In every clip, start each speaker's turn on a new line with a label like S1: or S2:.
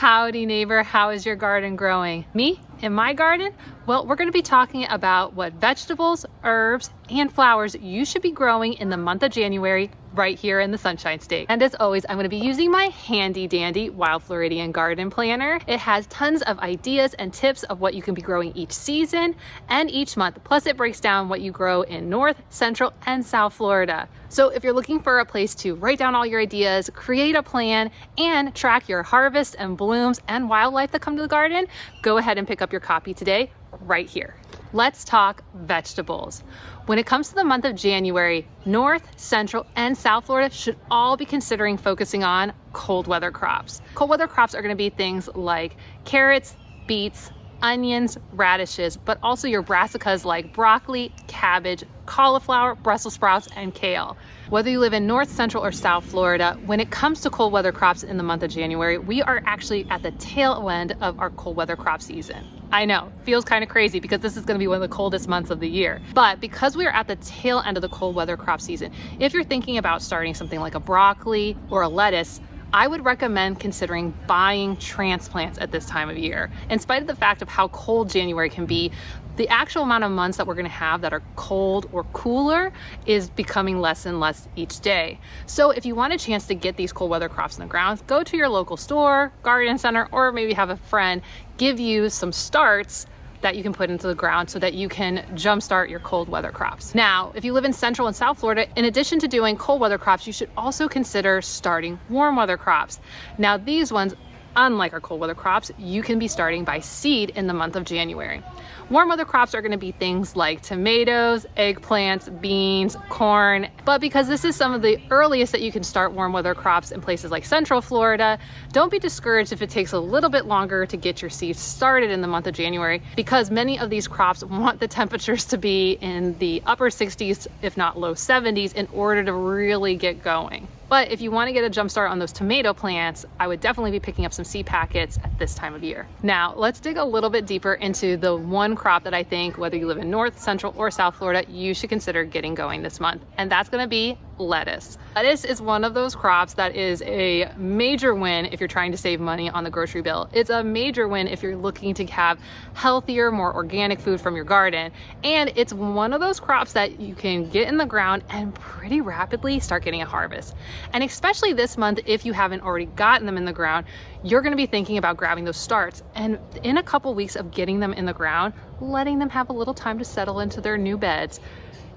S1: Howdy neighbor, how is your garden growing? Me? In my garden? Well, we're going to be talking about what vegetables, herbs, and flowers you should be growing in the month of January right here in the Sunshine State. And as always, I'm going to be using my handy dandy Wild Floridian garden planner. It has tons of ideas and tips of what you can be growing each season and each month. Plus it breaks down what you grow in North, Central, and South Florida. So if you're looking for a place to write down all your ideas, create a plan, and track your harvest and blooms and wildlife that come to the garden, go ahead and pick up your copy today right here. Let's talk vegetables. When it comes to the month of January, North, Central, and South Florida should all be considering focusing on cold weather crops. Cold weather crops are going to be things like carrots, beets, onions, radishes, but also your brassicas like broccoli, cabbage, cauliflower, Brussels sprouts, and kale. Whether you live in North, Central, or South Florida, when it comes to cold weather crops in the month of January, we are actually at the tail end of our cold weather crop season. I know, feels kind of crazy because this is going to be one of the coldest months of the year. But because we are at the tail end of the cold weather crop season, if you're thinking about starting something like a broccoli or a lettuce, I would recommend considering buying transplants at this time of year. In spite of the fact of how cold January can be, the actual amount of months that we're going to have that are cold or cooler is becoming less and less each day. So if you want a chance to get these cold weather crops in the ground, go to your local store, garden center, or maybe have a friend give you some starts that you can put into the ground so that you can jumpstart your cold weather crops. Now, if you live in Central and South Florida, in addition to doing cold weather crops, you should also consider starting warm weather crops. Now, these ones, unlike our cold weather crops, you can be starting by seed in the month of January. Warm weather crops are going to be things like tomatoes, eggplants, beans, corn. But because this is some of the earliest that you can start warm weather crops in places like Central Florida, don't be discouraged if it takes a little bit longer to get your seeds started in the month of January, because many of these crops want the temperatures to be in the upper 60s, if not low 70s, in order to really get going. But if you want to get a jump start on those tomato plants, I would definitely be picking up some seed packets at this time of year. Now, let's dig a little bit deeper into the one crop that I think, whether you live in North, Central, or South Florida, you should consider getting going this month. And that's going to be lettuce. Lettuce is one of those crops that is a major win if you're trying to save money on the grocery bill. It's a major win if you're looking to have healthier, more organic food from your garden. And it's one of those crops that you can get in the ground and pretty rapidly start getting a harvest. And especially this month, if you haven't already gotten them in the ground, you're going to be thinking about grabbing those starts. And in a couple weeks of getting them in the ground, letting them have a little time to settle into their new beds,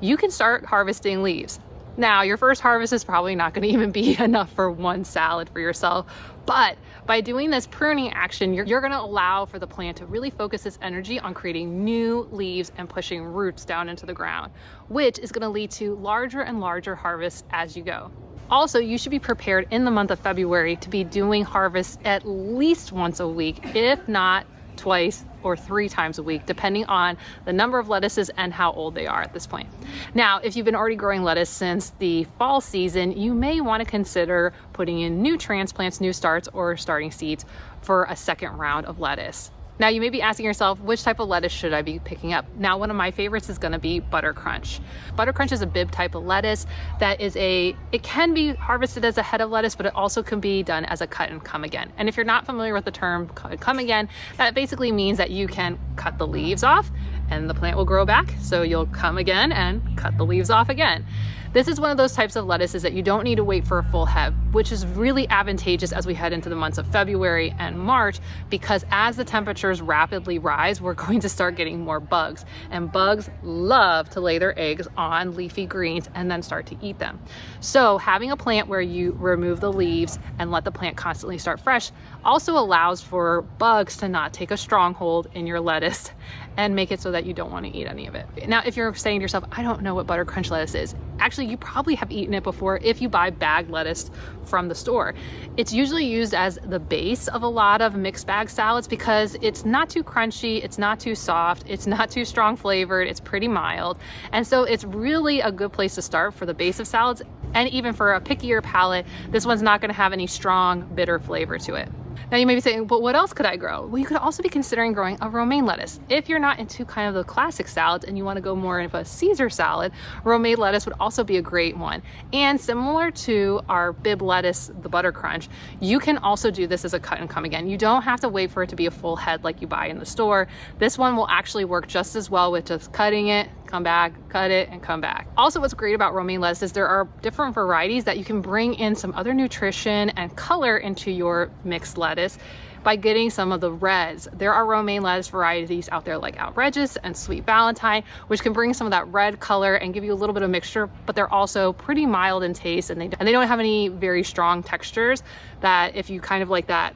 S1: you can start harvesting leaves. Now, your first harvest is probably not going to even be enough for one salad for yourself, but by doing this pruning action, you're going to allow for the plant to really focus its energy on creating new leaves and pushing roots down into the ground, which is going to lead to larger and larger harvests as you go. Also, you should be prepared in the month of February to be doing harvests at least once a week, if not twice or 3 times a week, depending on the number of lettuces and how old they are at this point. Now, if you've been already growing lettuce since the fall season, you may want to consider putting in new transplants, new starts, or starting seeds for a second round of lettuce. Now, you may be asking yourself, which type of lettuce should I be picking up? Now, one of my favorites is going to be Butter Crunch. Butter Crunch is a bib type of lettuce that is it can be harvested as a head of lettuce, but it also can be done as a cut and come again. And if you're not familiar with the term cut and come again, that basically means that you can cut the leaves off and the plant will grow back. So you'll come again and cut the leaves off again. This is one of those types of lettuces that you don't need to wait for a full head, which is really advantageous as we head into the months of February and March, because as the temperatures rapidly rise, we're going to start getting more bugs. And bugs love to lay their eggs on leafy greens and then start to eat them. So having a plant where you remove the leaves and let the plant constantly start fresh also allows for bugs to not take a stronghold in your lettuce and make it so that you don't want to eat any of it. Now, if you're saying to yourself, I don't know what Butter Crunch lettuce is, actually you probably have eaten it before if you buy bagged lettuce from the store. It's usually used as the base of a lot of mixed bag salads because it's not too crunchy, it's not too soft, it's not too strong flavored, it's pretty mild. And so it's really a good place to start for the base of salads. And even for a pickier palate, this one's not going to have any strong bitter flavor to it. Now you may be saying, but what else could I grow? Well, you could also be considering growing a romaine lettuce. If you're not into kind of the classic salads and you want to go more of a Caesar salad, romaine lettuce would also be a great one. And similar to our Bib lettuce, the butter crunch, you can also do this as a cut and come again. You don't have to wait for it to be a full head like you buy in the store. This one will actually work just as well with just cutting it, come back, cut it, and come back. Also, what's great about romaine lettuce is there are different varieties that you can bring in some other nutrition and color into your mixed lettuce by getting some of the reds. There are romaine lettuce varieties out there like Outrageous and Sweet Valentine, which can bring some of that red color and give you a little bit of mixture, but they're also pretty mild in taste, and they don't have any very strong textures that if you kind of like that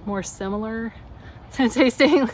S1: more similar tasting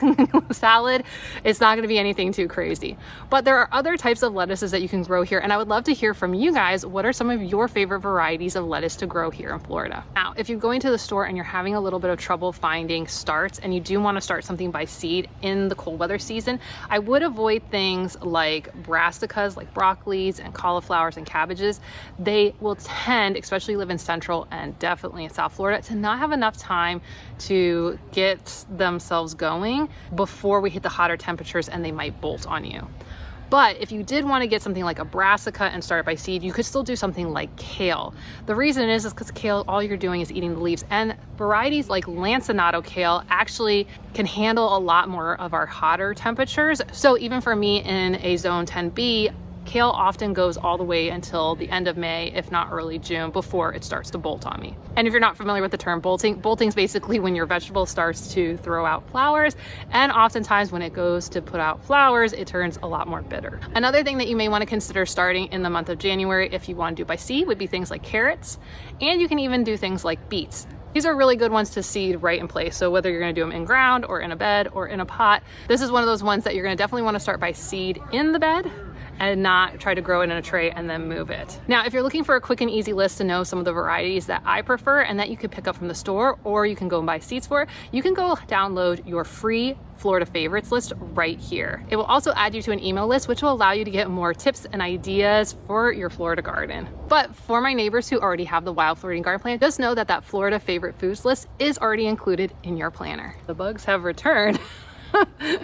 S1: salad, it's not going to be anything too crazy. But there are other types of lettuces that you can grow here, and I would love to hear from you guys. What are some of your favorite varieties of lettuce to grow here in Florida? Now, if you're going to the store and you're having a little bit of trouble finding starts and you do want to start something by seed in the cold weather season, I would avoid things like brassicas, like broccolis and cauliflowers and cabbages. They will tend, especially live in Central and definitely in South Florida, to not have enough time to get themselves going before we hit the hotter temperatures, and they might bolt on you. But if you did want to get something like a brassica and start by seed, you could still do something like kale. The reason is because kale, all you're doing is eating the leaves, and varieties like lancenato kale actually can handle a lot more of our hotter temperatures. So even for me in a zone 10B, kale often goes all the way until the end of May, if not early June, before it starts to bolt on me. And if you're not familiar with the term bolting is basically when your vegetable starts to throw out flowers, and oftentimes when it goes to put out flowers, it turns a lot more bitter. Another thing that you may want to consider starting in the month of January, if you want to do by seed, would be things like carrots, and you can even do things like beets. These are really good ones to seed right in place. So whether you're going to do them in ground or in a bed or in a pot, this is one of those ones that you're going to definitely want to start by seed in the bed and not try to grow it in a tray and then move it. Now, if you're looking for a quick and easy list to know some of the varieties that I prefer and that you could pick up from the store, or you can go and buy seeds for, you can go download your free Florida favorites list right here. It will also add you to an email list, which will allow you to get more tips and ideas for your Florida garden. But for my neighbors who already have the Wild Floridian garden plan, just know that that Florida favorite foods list is already included in your planner. The bugs have returned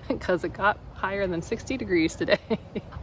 S1: because it got higher than 60 degrees today.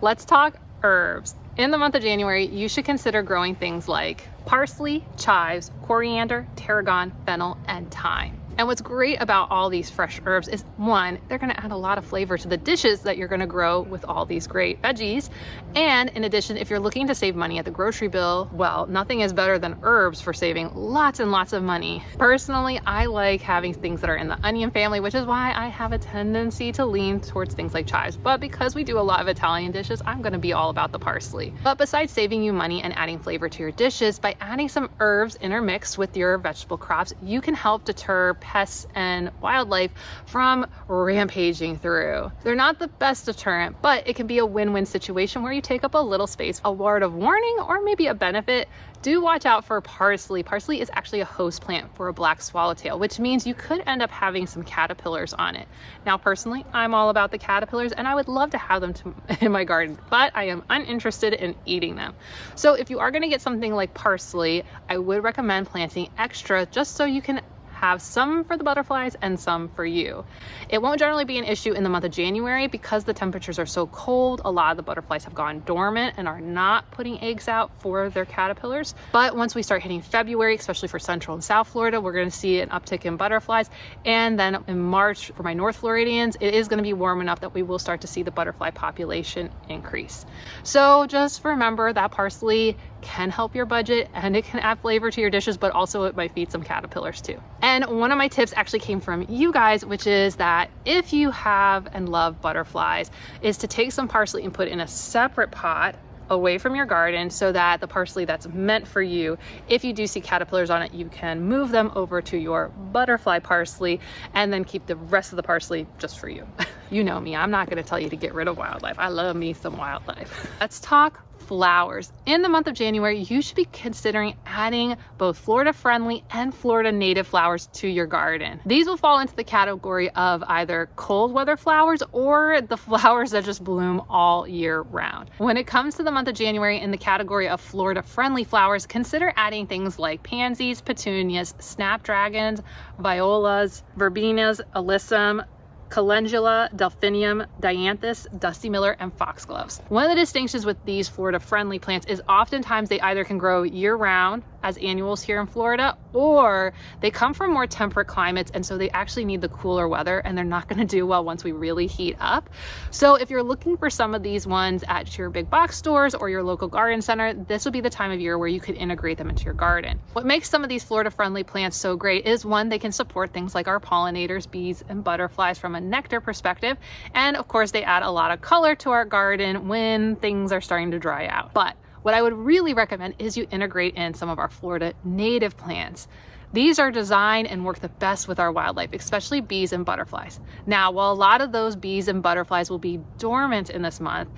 S1: Let's talk herbs. In the month of January, you should consider growing things like parsley, chives, coriander, tarragon, fennel, and thyme. And what's great about all these fresh herbs is, one, they're going to add a lot of flavor to the dishes that you're going to grow with all these great veggies. And in addition, if you're looking to save money at the grocery bill, well, nothing is better than herbs for saving lots and lots of money. Personally, I like having things that are in the onion family, which is why I have a tendency to lean towards things like chives. But because we do a lot of Italian dishes, I'm going to be all about the parsley. But besides saving you money and adding flavor to your dishes, by adding some herbs intermixed with your vegetable crops, you can help deter pests and wildlife from rampaging through. They're not the best deterrent, but it can be a win-win situation where you take up a little space. A word of warning, or maybe a benefit: do watch out for parsley. Parsley is actually a host plant for a black swallowtail, which means you could end up having some caterpillars on it. Now, personally, I'm all about the caterpillars and I would love to have them in my garden, but I am uninterested in eating them. So if you are going to get something like parsley, I would recommend planting extra just so you can have some for the butterflies and some for you. It won't generally be an issue in the month of January because the temperatures are so cold. A lot of the butterflies have gone dormant and are not putting eggs out for their caterpillars. But once we start hitting February, especially for Central and South Florida, we're going to see an uptick in butterflies. And then in March, for my North Floridians, it is going to be warm enough that we will start to see the butterfly population increase. So just remember that parsley can help your budget and it can add flavor to your dishes, but also it might feed some caterpillars too. And one of my tips actually came from you guys, which is that if you have and love butterflies, is to take some parsley and put in a separate pot away from your garden so that the parsley that's meant for you, if you do see caterpillars on it, you can move them over to your butterfly parsley and then keep the rest of the parsley just for you. You know me, I'm not going to tell you to get rid of wildlife. I love me some wildlife. Let's talk flowers. In the month of January, you should be considering adding both Florida friendly and Florida native flowers to your garden. These will fall into the category of either cold weather flowers or the flowers that just bloom all year round. When it comes to the month of January in the category of Florida friendly flowers, consider adding things like pansies, petunias, snapdragons, violas, verbenas, alyssum, calendula, delphinium, dianthus, dusty miller, and foxgloves. One of the distinctions with these Florida friendly plants is oftentimes they either can grow year round as annuals here in Florida, or they come from more temperate climates, and so they actually need the cooler weather, and they're not going to do well once we really heat up. So if you're looking for some of these ones at your big box stores or your local garden center, this would be the time of year where you could integrate them into your garden. What makes some of these Florida friendly plants so great is, one, they can support things like our pollinators, bees and butterflies from a nectar perspective, and of course they add a lot of color to our garden when things are starting to dry out. But what I would really recommend is you integrate in some of our Florida native plants. These are designed and work the best with our wildlife, especially bees and butterflies. Now, while a lot of those bees and butterflies will be dormant in this month,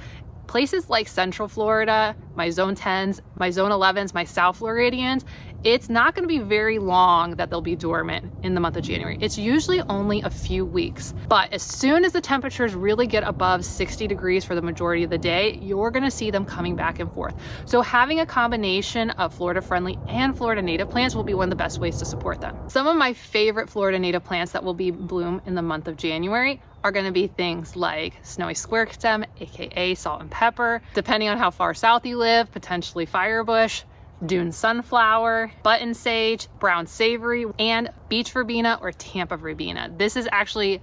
S1: places like Central Florida, my Zone 10s, my Zone 11s, my South Floridians, it's not going to be very long that they'll be dormant in the month of January. It's usually only a few weeks. But as soon as the temperatures really get above 60 degrees for the majority of the day, you're going to see them coming back and forth. So having a combination of Florida friendly and Florida native plants will be one of the best ways to support them. Some of my favorite Florida native plants that will be bloom in the month of January are going to be things like snowy square stem, aka salt and pepper, depending on how far south you live, potentially firebush, dune sunflower, button sage, brown savory, and beach verbena or Tampa verbena. This is actually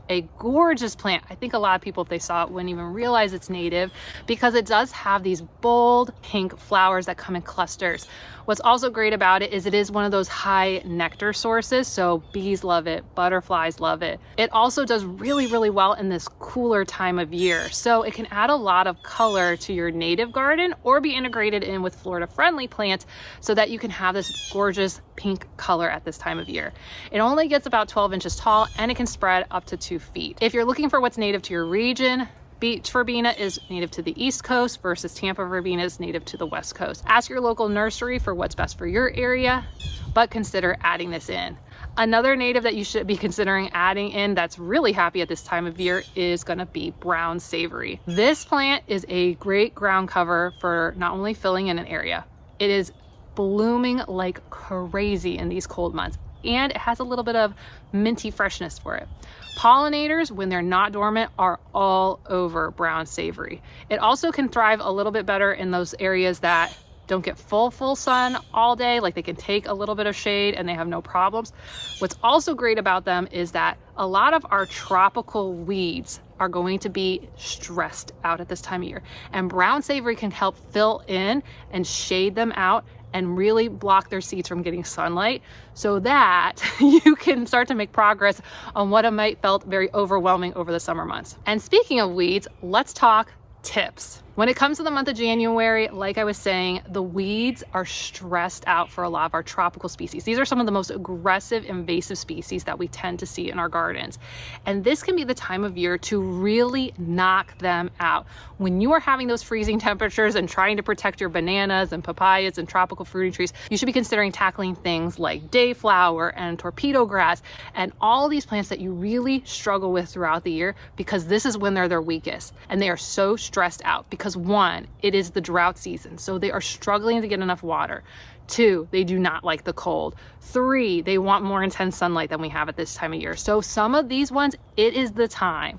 S1: a gorgeous plant. I think a lot of people, if they saw it, wouldn't even realize it's native because it does have these bold pink flowers that come in clusters. What's also great about it is one of those high nectar sources, so bees love it, butterflies love it. It also does really, really well in this cooler time of year, so it can add a lot of color to your native garden or be integrated in with Florida friendly plants so that you can have this gorgeous pink color at this time of year. It only gets about 12 inches tall and it can spread up to 2 feet. If you're looking for what's native to your region, beach verbena is native to the East Coast versus Tampa verbena is native to the West Coast. Ask your local nursery for what's best for your area, but consider adding this in. Another native that you should be considering adding in that's really happy at this time of year is going to be brown savory. This plant is a great ground cover for not only filling in an area, it is blooming like crazy in these cold months, and it has a little bit of minty freshness for it. Pollinators, when they're not dormant, are all over brown savory. It also can thrive a little bit better in those areas that don't get full sun all day, like they can take a little bit of shade and they have no problems. What's also great about them is that a lot of our tropical weeds are going to be stressed out at this time of year, and brown savory can help fill in and shade them out and really block their seeds from getting sunlight so that you can start to make progress on what might felt very overwhelming over the summer months. And speaking of weeds, let's talk tips. When it comes to the month of January, like I was saying, the weeds are stressed out for a lot of our tropical species. These are some of the most aggressive invasive species that we tend to see in our gardens. And this can be the time of year to really knock them out. When you are having those freezing temperatures and trying to protect your bananas and papayas and tropical fruiting trees, you should be considering tackling things like dayflower and torpedo grass and all these plants that you really struggle with throughout the year, because this is when they're their weakest and they are so stressed out. Because one, it is the drought season, so they are struggling to get enough water. 2, they do not like the cold. 3, they want more intense sunlight than we have at this time of year. So some of these ones, it is the time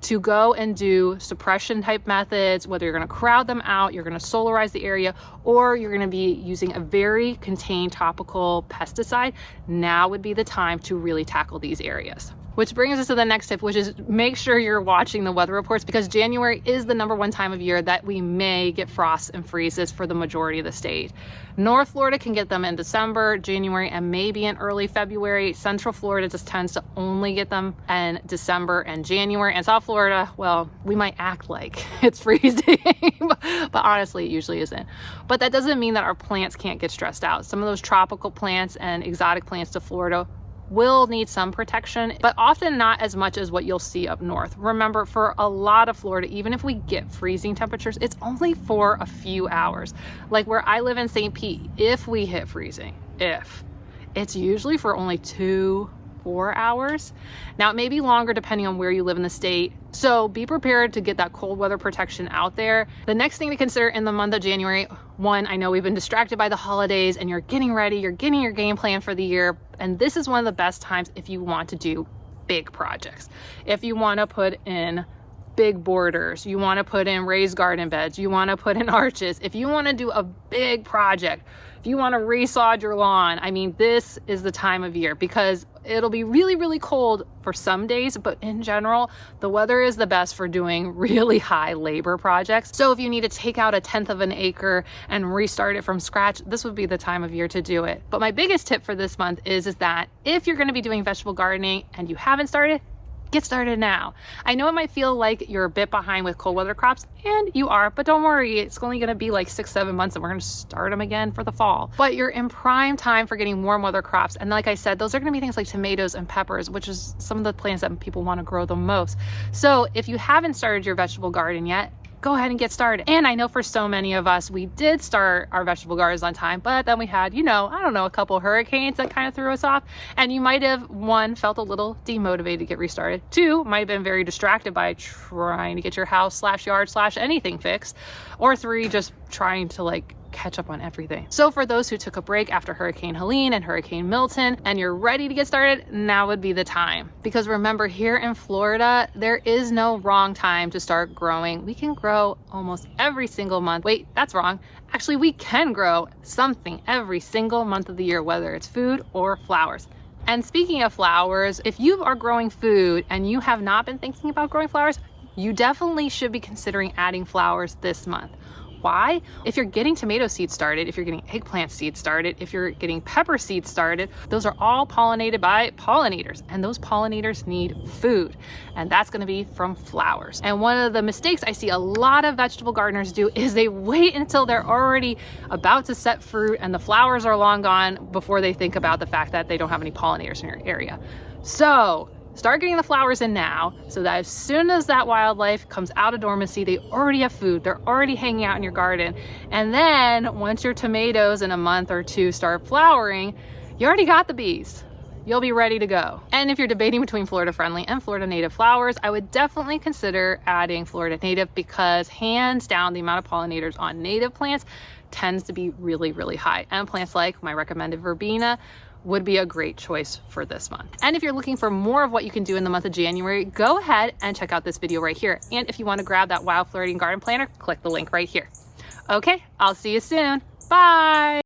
S1: to go and do suppression type methods, whether you're going to crowd them out, you're going to solarize the area, or you're going to be using a very contained topical pesticide. Now would be the time to really tackle these areas. Which brings us to the next tip, which is make sure you're watching the weather reports, because January is the #1 time of year that we may get frosts and freezes for the majority of the state. North Florida can get them in December, January, and maybe in early February. Central Florida just tends to only get them in December and January. And South Florida, well, we might act like it's freezing, but honestly, it usually isn't. But that doesn't mean that our plants can't get stressed out. Some of those tropical plants and exotic plants to Florida will need some protection, but often not as much as what you'll see up north. Remember, for a lot of Florida, even if we get freezing temperatures, it's only for a few hours. Like where I live in St. Pete, if we hit freezing, it's usually for only 2-4 hours. Now it may be longer depending on where you live in the state. So be prepared to get that cold weather protection out there. The next thing to consider in the month of January, one, I know we've been distracted by the holidays and you're getting ready, you're getting your game plan for the year. And this is one of the best times if you want to do big projects. If you want to put in big borders, you want to put in raised garden beds, you want to put in arches, if you want to do a big project, if you want to resod your lawn, I mean, this is the time of year because it'll be really, really cold for some days, but in general, the weather is the best for doing really high labor projects. So if you need to take out 1/10 of an acre and restart it from scratch, this would be the time of year to do it. But my biggest tip for this month is that if you're going to be doing vegetable gardening and you haven't started, get started now. I know it might feel like you're a bit behind with cold weather crops, and you are, but don't worry, it's only gonna be like 6-7 months and we're gonna start them again for the fall. But you're in prime time for getting warm weather crops. And like I said, those are gonna be things like tomatoes and peppers, which is some of the plants that people wanna grow the most. So if you haven't started your vegetable garden yet, go ahead and get started. And I know for so many of us, we did start our vegetable gardens on time, but then we had, a couple hurricanes that kind of threw us off. And you might have, one, felt a little demotivated to get restarted. Two, might have been very distracted by trying to get your house / yard / anything fixed. Or three, just trying to catch up on everything. So for those who took a break after Hurricane Helene and Hurricane Milton and you're ready to get started, now would be the time. Because remember, here in Florida, there is no wrong time to start growing. We can grow almost every single month. Wait, that's wrong. Actually, we can grow something every single month of the year, whether it's food or flowers. And speaking of flowers, if you are growing food and you have not been thinking about growing flowers, you definitely should be considering adding flowers this month. Why? If you're getting tomato seeds started, if you're getting eggplant seeds started, if you're getting pepper seeds started, those are all pollinated by pollinators, and those pollinators need food, and that's going to be from flowers. And one of the mistakes I see a lot of vegetable gardeners do is they wait until they're already about to set fruit and the flowers are long gone before they think about the fact that they don't have any pollinators in your area. So start getting the flowers in now so that as soon as that wildlife comes out of dormancy, they already have food, they're already hanging out in your garden. And then once your tomatoes in a month or two start flowering, you already got the bees. You'll be ready to go. And if you're debating between Florida friendly and Florida native flowers, I would definitely consider adding Florida native because hands down, the amount of pollinators on native plants tends to be really, really high. And plants like my recommended verbena would be a great choice for this month. And if you're looking for more of what you can do in the month of January, go ahead and check out this video right here. And if you want to grab that Wild Floridian Garden Planner, click the link right here. Okay, I'll see you soon. Bye.